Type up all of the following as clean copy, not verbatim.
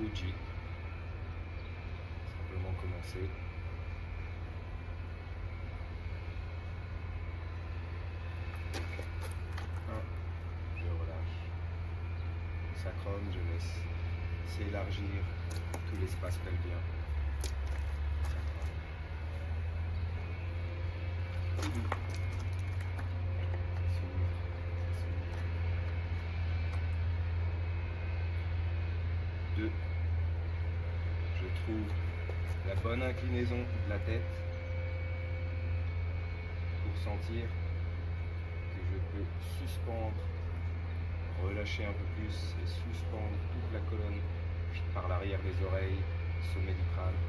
Uji. Simplement commencer. Je relâche. Le sacrum, je laisse s'élargir tout l'espace pelvien. Deux. Je trouve la bonne inclinaison de la tête pour sentir que je peux suspendre, relâcher un peu plus et suspendre toute la colonne par l'arrière des oreilles, sommet du crâne.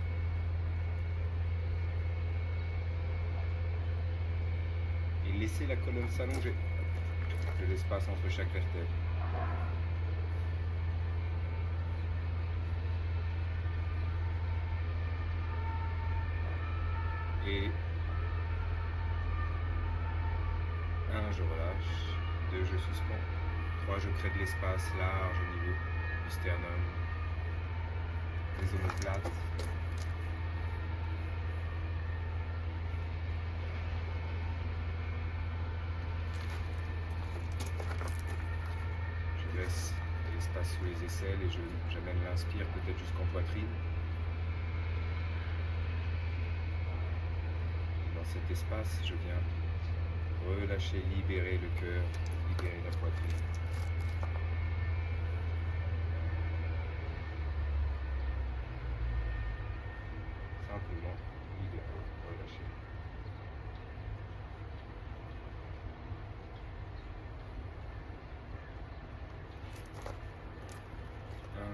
Et laisser la colonne s'allonger de l'espace entre chaque vertèbre. Et 1, je relâche. 2, je suspends. 3, je crée de l'espace large au niveau du sternum, des omoplates. Je laisse de l'espace sous les aisselles et j'amène l'inspire peut-être jusqu'en poitrine. Dans cet espace, je viens relâcher, libérer le cœur, libérer la poitrine. Simplement libérer, relâcher.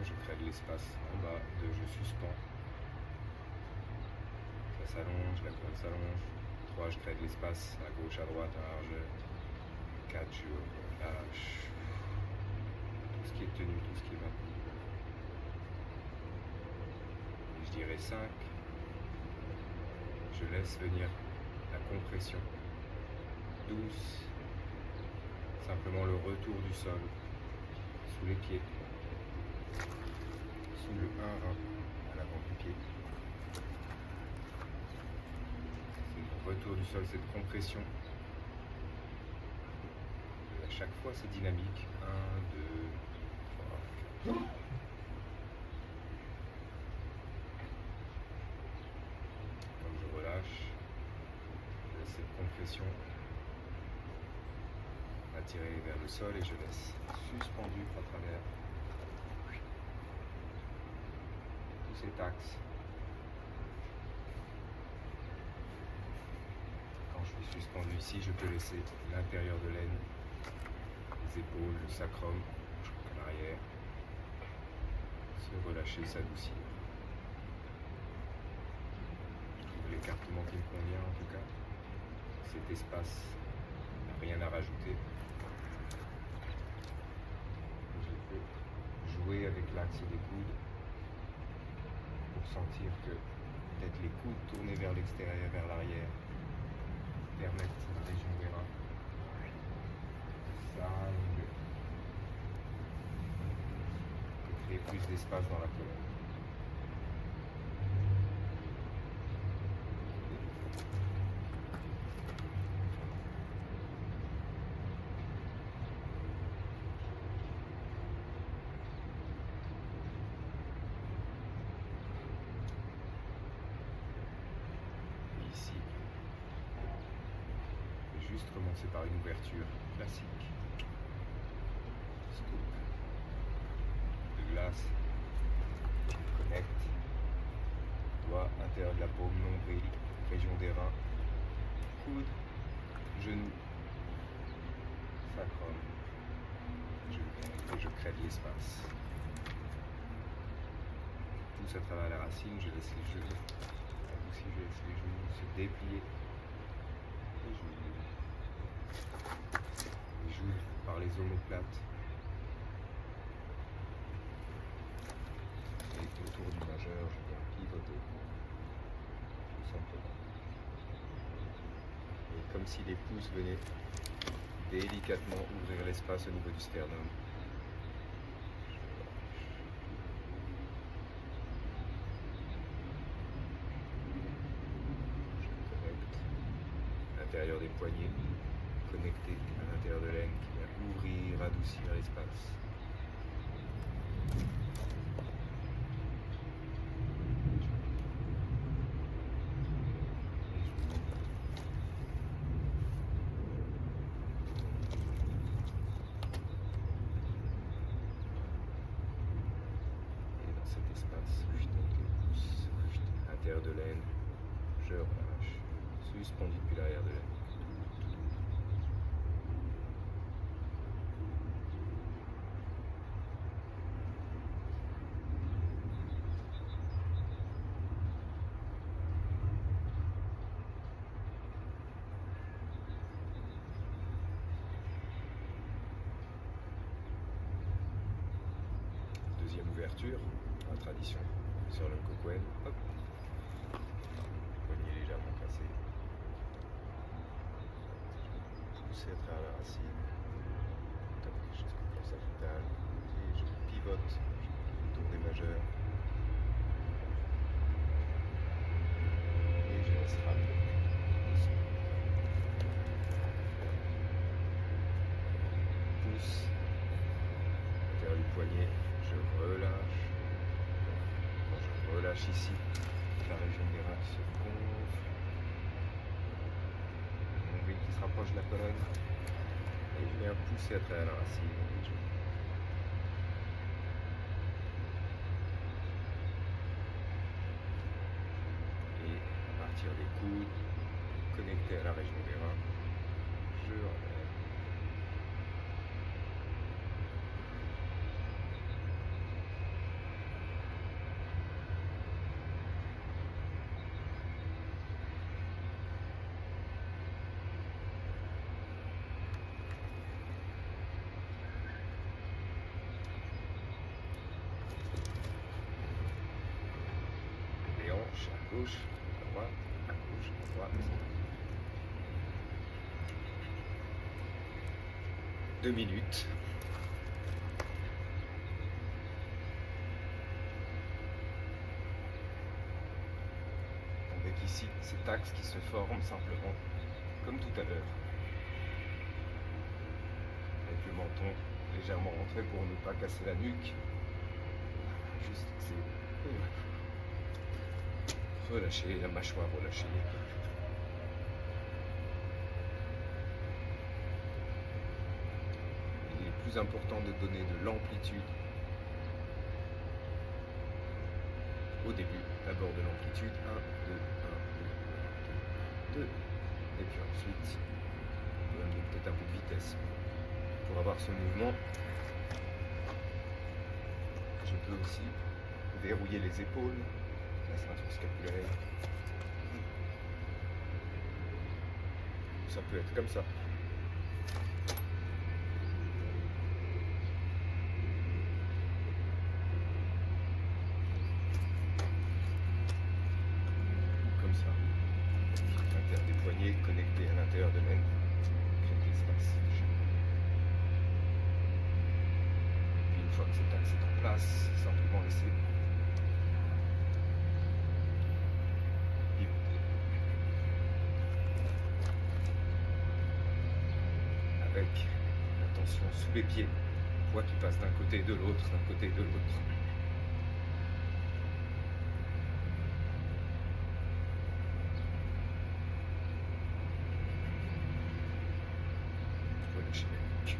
Je crée de l'espace en bas. 2, je suspends. Ça s'allonge, la colonne s'allonge. 3, je crée de l'espace à gauche, à droite, à largeur. 4, je relâche. Tout ce qui est tenu, tout ce qui est maintenu. Et je dirais 5. Je laisse venir la compression douce. Simplement le retour du sol sous les pieds. Sous le 1 rein à l'avant du pied. C'est le retour du sol, cette compression. Et à chaque fois, c'est dynamique. 1, 2, 3, 4. Comme je relâche, je laisse cette compression attirer vers le sol et je laisse suspendu à travers cet axe. Quand je suis suspendu ici, je peux laisser l'intérieur de l'aine, les épaules, le sacrum, à l'arrière, se relâcher, s'adoucir. Je trouve l'écartement qui me convient en tout cas. Cet espace n'a rien à rajouter. Je peux jouer avec l'axe des coudes. Sentir que peut-être les coudes tournés vers l'extérieur, vers l'arrière, permettent la région des reins. S'allonger. Et créer plus d'espace dans la colonne. Juste commencer par une ouverture classique. Scoop de glace. Connecte. Doigt intérieur de la paume, nombril, région des reins. Coude, genou, sacrum. Je crée de l'espace. Pousse à travers la racine, je laisse les genoux. Aussi, je laisse les genoux se déplier. Les joues par les omoplates et autour du majeur je viens pivoter tout simplement et comme si les pouces venaient délicatement ouvrir l'espace au niveau du sternum. adoucir l'espace. Et dans cet espace, avec les pouces, l'intérieur de l'aine, je relâche, suspendu depuis l'arrière de l'aine. Deuxième ouverture, la tradition sur le Kokuin. Hop. Poignet légèrement cassé. Pousser à travers la racine. Comme quelque chose comme le sagittal. Et je pivote, je tourne des majeurs. Et je laisse ramener. Pousse. Vers le poignet. Je relâche. Quand je relâche ici, la région des reins se gonfle. Mon nombril qui se rapproche de la colonne. Et je viens pousser à travers la racine. Et à partir des coudes, connecté à la région des reins, je relève. Les hanches à gauche, à droite, à gauche, à droite. 2 minutes. Avec ici cet axe qui se forme simplement, comme tout à l'heure. Avec le menton légèrement rentré pour ne pas casser la nuque. Juste relâcher la mâchoire, relâcher. Il est plus important de donner de l'amplitude au début. D'abord de l'amplitude, 1, 2, 1, 2, 1, 2. Et puis ensuite, on peut amener peut-être un peu de vitesse. Pour avoir ce mouvement, je peux aussi verrouiller les épaules, la ceinture scapulaire. Ça peut être comme ça. Comme ça. L'intérieur des poignets connectés à l'intérieur de l'aine. Crée de l'espace. Puis une fois que cet axe est en place, simplement laisser pivoter. Avec la tension sous les pieds, poids qui passe d'un côté et de l'autre, d'un côté et de l'autre. Relâchez la nuque.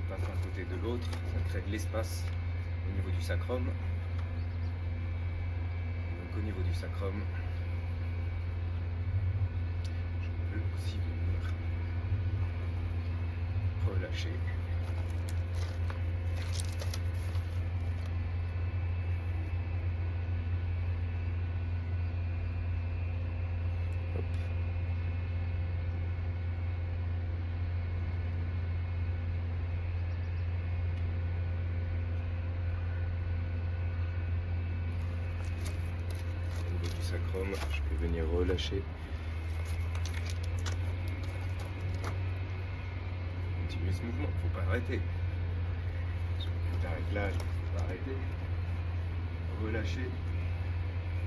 Passe d'un côté et de l'autre, ça crée de l'espace au niveau du sacrum. Donc au niveau du sacrum, je peux aussi venir relâcher. Hop. Au niveau du sacrum, je peux venir relâcher. Continuer ce mouvement, il ne faut pas arrêter. Je t'arrête là, il ne faut pas arrêter. Relâcher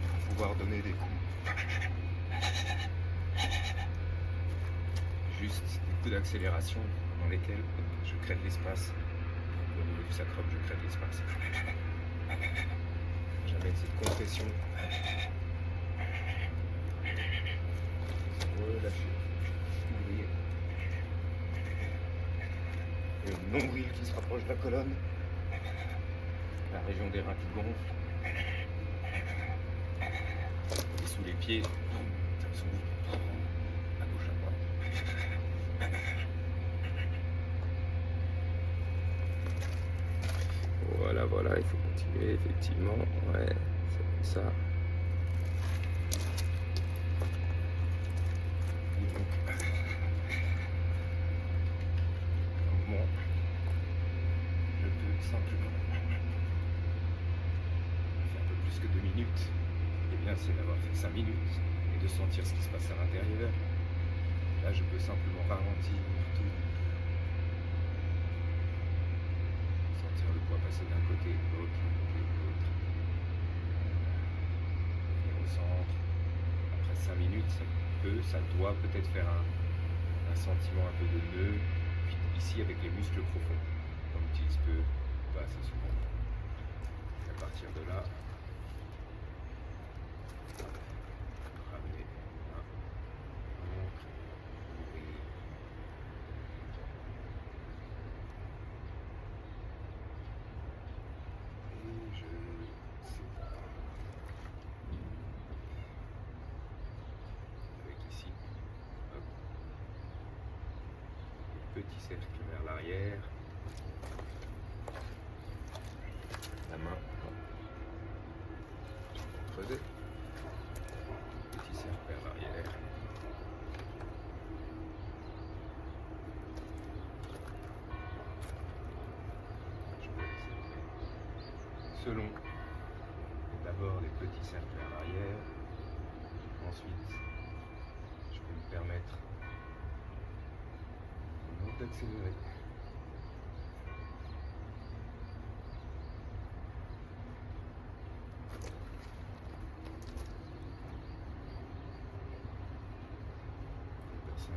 pour pouvoir donner des coups. Juste des coups d'accélération dans lesquels je crée de l'espace. Au niveau du sacrum, je crée de l'espace. J'amène cette compression. Relâcher. Ouvrir. Et le nombril qui se rapproche de la colonne. La région des reins qui gonfle. Et sous les pieds, ça s'ouvre. À gauche, à droite. Voilà, voilà, il faut continuer, effectivement. Ouais, c'est comme ça. Et donc, un mouvement, je peux simplement faire un peu plus que 2 minutes. Et bien, c'est d'avoir fait 5 minutes et de sentir ce qui se passe à l'intérieur. Là, je peux simplement ralentir tout. Sentir le poids passer d'un côté à l'autre, d'un côté à l'autre. Et au centre. Après 5 minutes, ça doit peut-être faire un sentiment un peu de nœud. Puis ici, avec les muscles profonds, qu'on utilise peu, pas assez souvent. Et à partir de là, ramener un oncle, ouvrir. Et je sépare. Avec ici, hop, petit cercle vers l'arrière. La main, creuser. Petit cercle vers l'arrière. Selon d'abord les petits cercles vers l'arrière, ensuite je peux me permettre d'accélérer.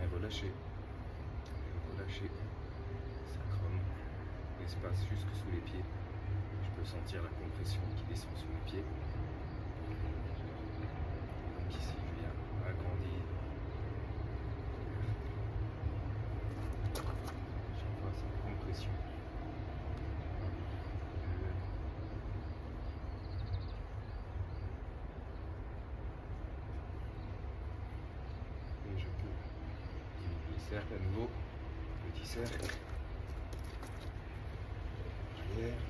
Et relâcher. Relâcher. Sacrum. L'espace jusque sous les pieds. Je peux sentir la compression qui descend sous les pieds. Donc ici, je viens agrandir. J'envoie cette compression. Et je peux diminuer le cercle à nouveau. Petit cercle. Arrière.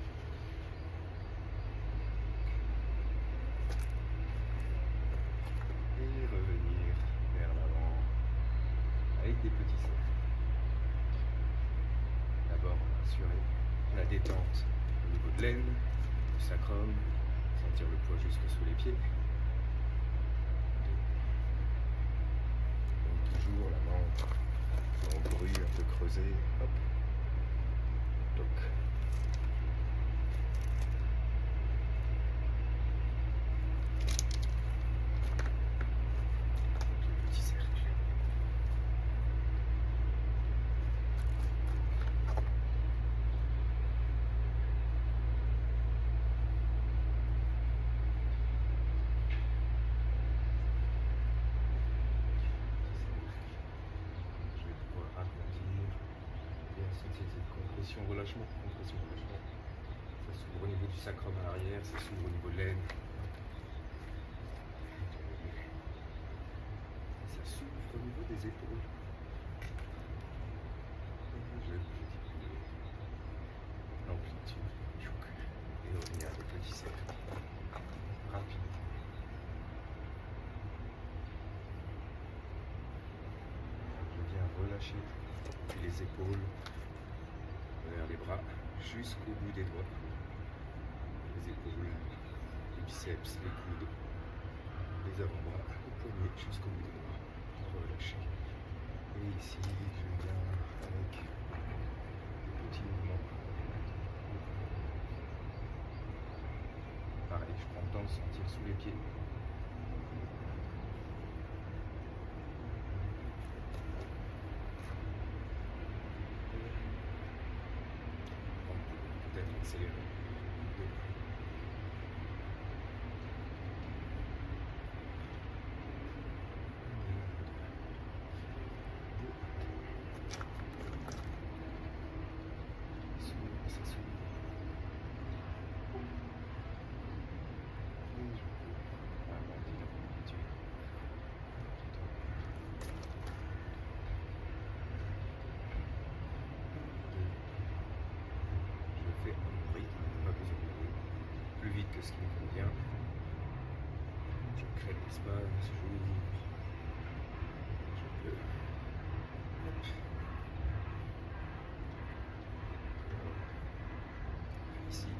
Et revenir vers l'avant avec des petits cercles. D'abord, assurer la détente au niveau de l'aine, du sacrum, sentir le poids jusque sous les pieds. Donc toujours la main en bruit un peu creusé. Hop. Toc. Relâchement, compression, relâchement. Ça s'ouvre au niveau du sacrum à l'arrière, ça s'ouvre au niveau de l'aine. Ça s'ouvre au niveau des épaules. Je diminue l'amplitude et revenir à des petits cercles. Rapide. Je viens relâcher les épaules vers les bras jusqu'au bout des doigts. Les épaules, biceps, les coudes, les avant-bras, le poignet jusqu'au bout des bras. Relâchez. Et ici, je viens avec des petits mouvements. Pareil, je prends le temps de sentir sous les pieds. Peut-être accélérer. Plus vite que ce qui me convient. Je crée de l'espace, j'ouvre. Je peux. Hop. Ici,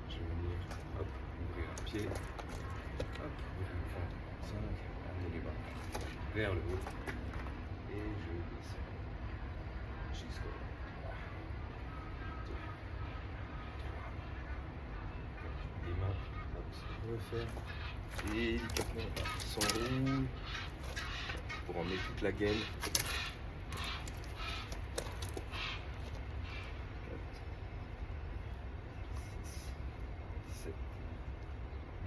je vais venir hop, ouvrir un pied. Hop, ouvrir le fond. 5, amener les bras vers le haut. Et je descends jusqu'au les mains, hop, refaire délicatement, s'enroule pour emmener toute la gaine. 4, 6, 7,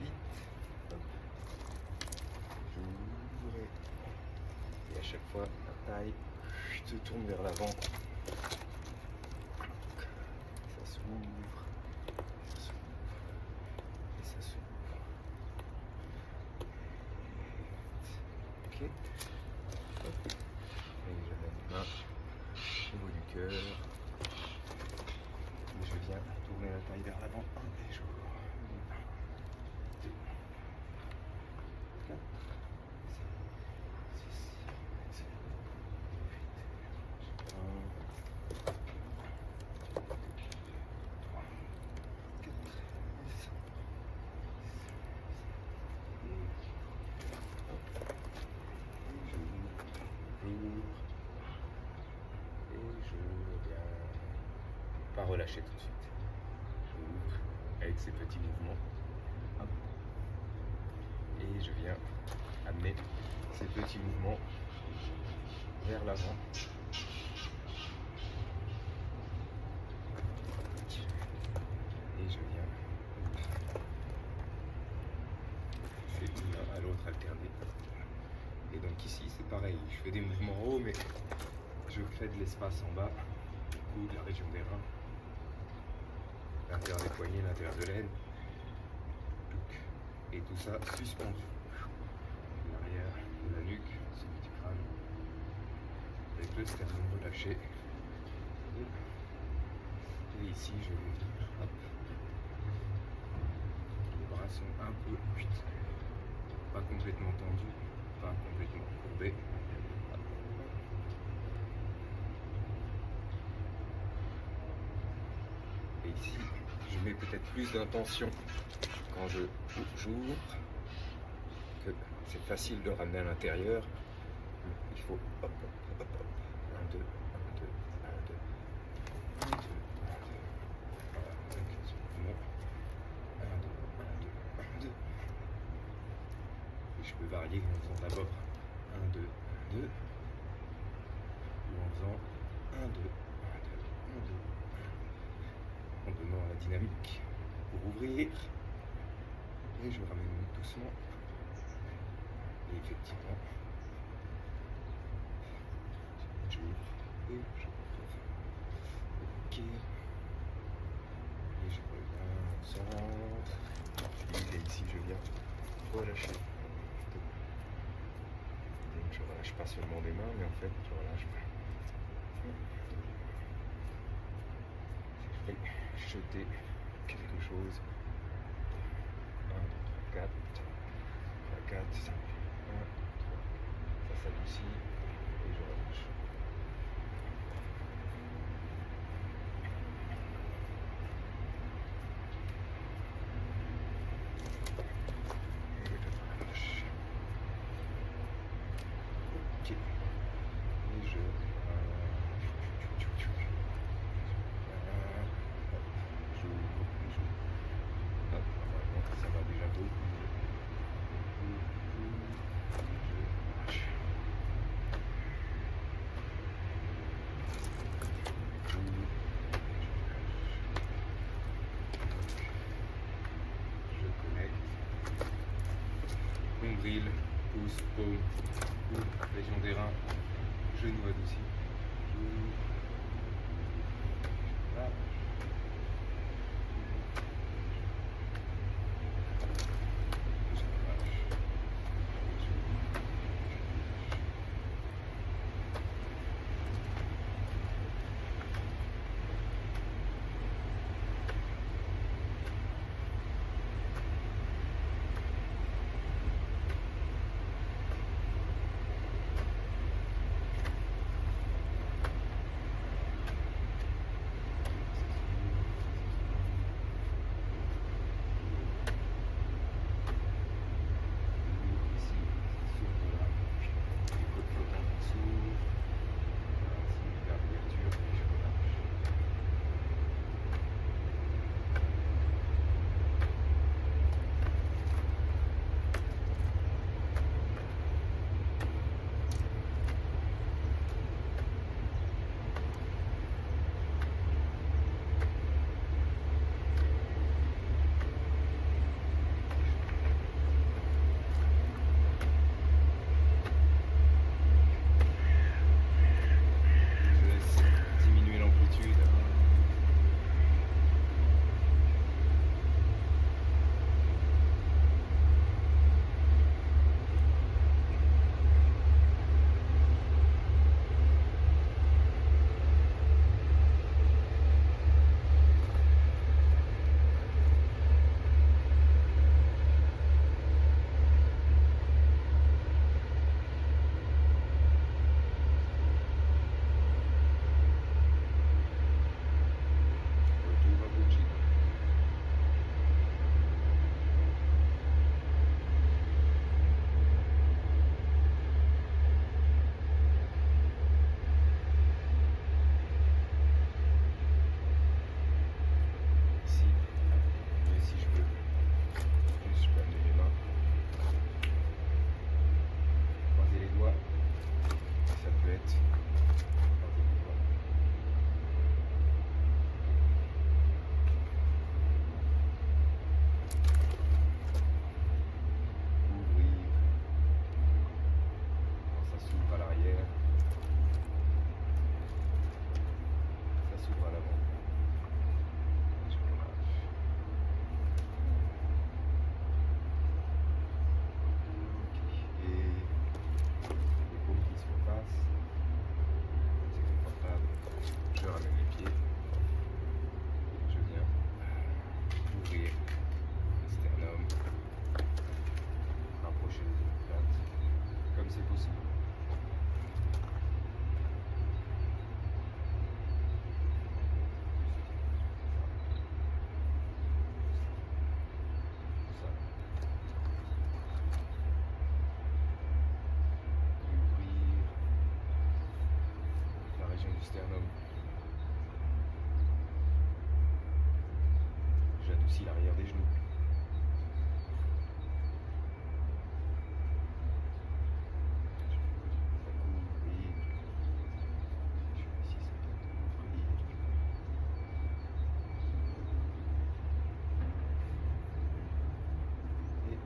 8, hop, j'ouvre et à chaque fois la taille se tourne vers l'avant. Ça s'ouvre. Ok. Hop. Et j'amène les mains au bout du cœur. Et je viens tourner la taille vers l'avant. Et je ouvre. 1, 2, 4, 5, 6, 7, 8, 1, 2, 3, 4, 5. Et je viens pas relâcher tout de suite. J'ouvre avec ces petits mouvements. Hop. Et je viens amener ces petits mouvements vers l'avant. Et je viens. C'est d'une main à l'autre alterné. Et donc ici c'est pareil, je fais des mouvements en haut mais je crée de l'espace en bas, du coup de la région des reins, l'intérieur des poignets, l'intérieur de l'aine, et tout ça suspendu. L'arrière de la nuque, celui du crâne, avec le sternum relâché. Et ici je vais venir, hop, les bras sont un peu pas complètement tendus, pas complètement courbés. Et ici, je mets peut-être plus d'intention quand j'ouvre, que c'est facile de ramener à l'intérieur. Il faut hop, hop, hop, hop, 1, 2, 1, 2, 1, 2, 1, 2, 1, 2. Voilà, donc ce mouvement. 1, 2, 1, 2, 1, 2. Et je peux varier en faisant d'abord 1, 2, 1, 2. Ou en faisant 1, 2, 1, 2, 1, 2. En donnant la dynamique pour ouvrir. Et je ramène doucement. Et effectivement, j'ouvre et je reviens. Ok. Et je reviens au centre. Et ici, je viens relâcher. Donc, je relâche pas seulement des mains, mais en fait, je relâche pas. Et jeter quelque chose. 1, 2, 3, 4. 3, 4, 5. 1, 3. Ça s'adoucit et je relâche. nombril, pouce, paume, coude, région des reins, genou adouci. Là. Sternum. J'adoucis l'arrière des genoux. Et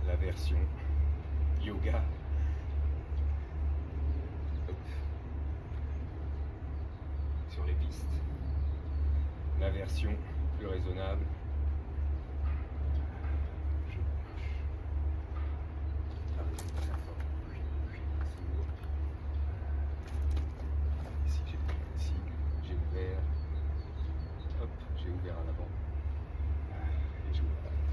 la version yoga. Sur les pistes. La version plus raisonnable. Ici, j'ai ouvert. Hop, j'ai ouvert à l'avant. Et j'ouvre à l'arrière.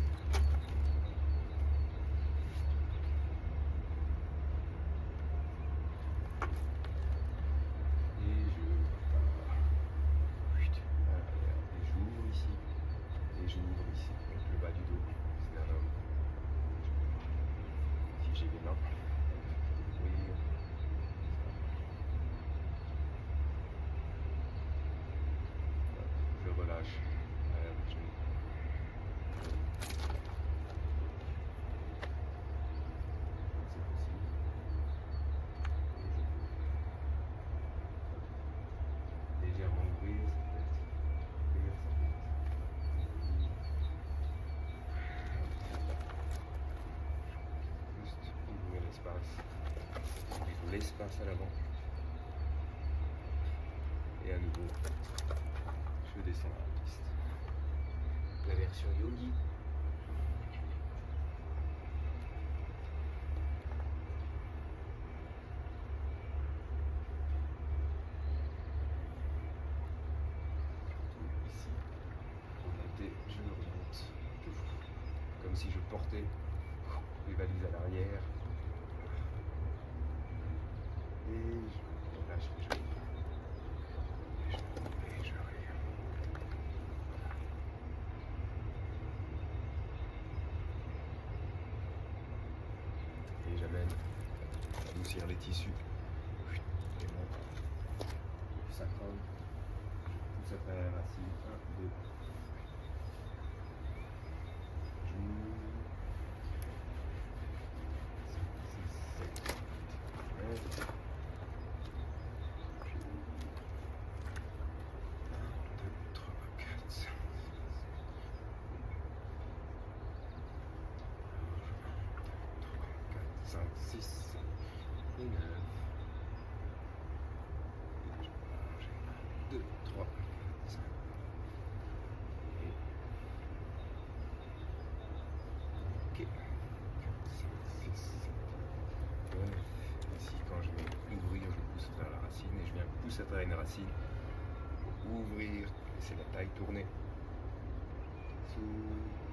J'ouvre ici, donc le bas du dos, sternum. Si j'ai les mains, ouvrir. Je relâche l'arrière des genoux. C'est possible. Légèrement ouvrir, ça peut être ouvrir, ça peut être. l'espace à l'avant. Et à nouveau, je descends la piste. La version yogi. Ici, pour monter, je remonte. Comme si je portais les valises à l'arrière. Et je relâche les genoux. Et je reviens. Et j'amène adoucir les tissus. Et monte. Sacrum. Je pousse après la racine. 1, 2. Joue. 5, 6, 7, 8, 9. Pousse à travers une racine, ouvrir, laisser la taille tourner, sous,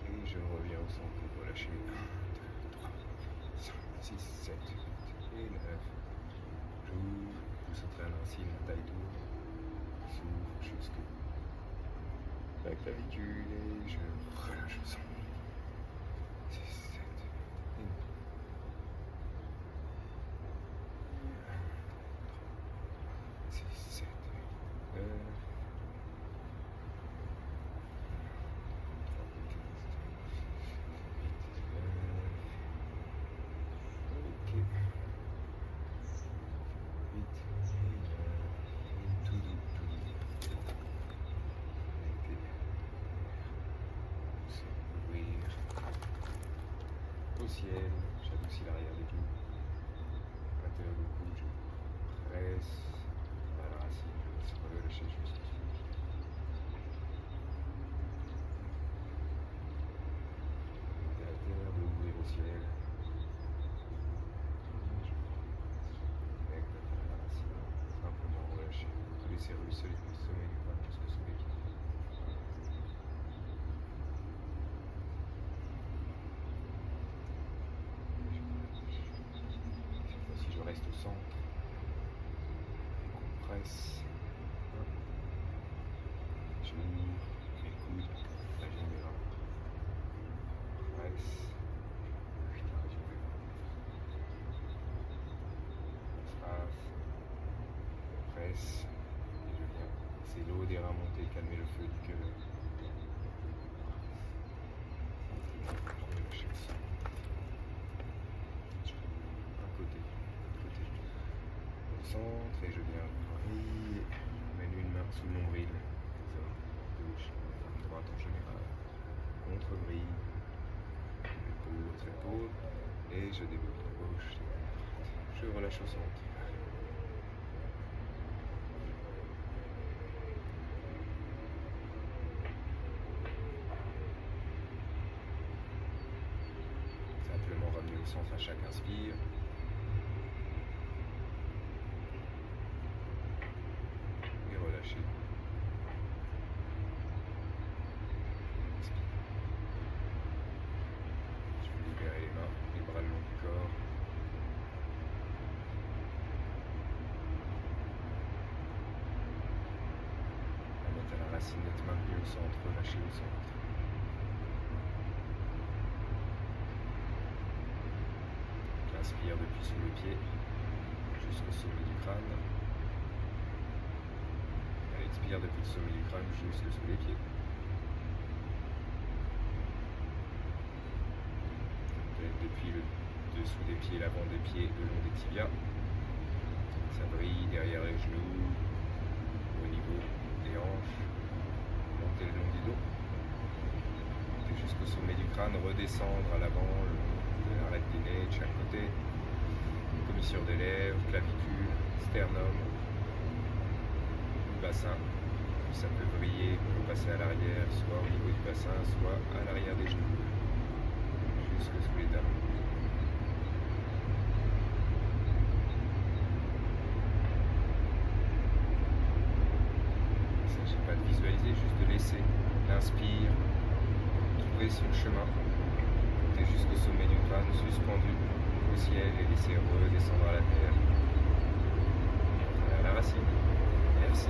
et je reviens au centre pour relâcher. 1, 2, 3, 5, 6, 7, 8 et 9. J'ouvre, pousse à travers la racine, la taille tourne, s'ouvre jusque la clavicule et je relâche au centre. 6, 7, 8 et 9. 6, 7, 8, 9. 8, 9. Et tout doux, tout doux. Ouvrir au ciel, j'adoucis l'arrière des genoux. À l'intérieur du cou, je presse à la racine, je laisse relâcher juste. À la terre, d'ouvrir au ciel. Simplement relâcher, laisser ruisseler le sommet du crâne jusque sous les pieds. Cette fois-ci, je reste au centre. Je compresse. J'ouvre mes coudes, la ligne mes bras. Presse. Presse, et je viens. C'est l'eau des reins monter, calmer le feu du cœur. Relâcher le sang. Un côté, l'autre côté. Au centre, et je viens vriller. Je mène une main sous le nombril. Gauche, droite en général. Contre-vrille. Épaule, autre épaule. Et je développe la gauche. Je relâche au centre. Simplement ramener au centre à chaque inspire. Et relâcher. Inspire. Je vais libérer les mains, les bras le long du corps. Remonte à la racine d'être maintenue au centre, relâcher au centre. Inspire depuis sous les pieds jusqu'au sommet du crâne. Elle expire depuis le sommet du crâne jusque sous les pieds. Depuis le dessous des pieds, l'avant des pieds, le long des tibias. Ça brille derrière les genoux, au niveau des hanches. Monter le long du dos. Monter jusqu'au sommet du crâne, redescendre à l'avant, le long de l'arête des nez de chaque côté. Comme commissure des lèvres, clavicule, sternum, du bassin. Puis ça peut briller pour passer à l'arrière, soit au niveau du bassin, soit à l'arrière des genoux, jusque sous les talons. Il ne s'agit pas de visualiser, juste de laisser l'inspire trouver son chemin, monter jusqu'au sommet du crâne, suspendu au ciel et laisser redescendre à la terre, vers la racine. Merci.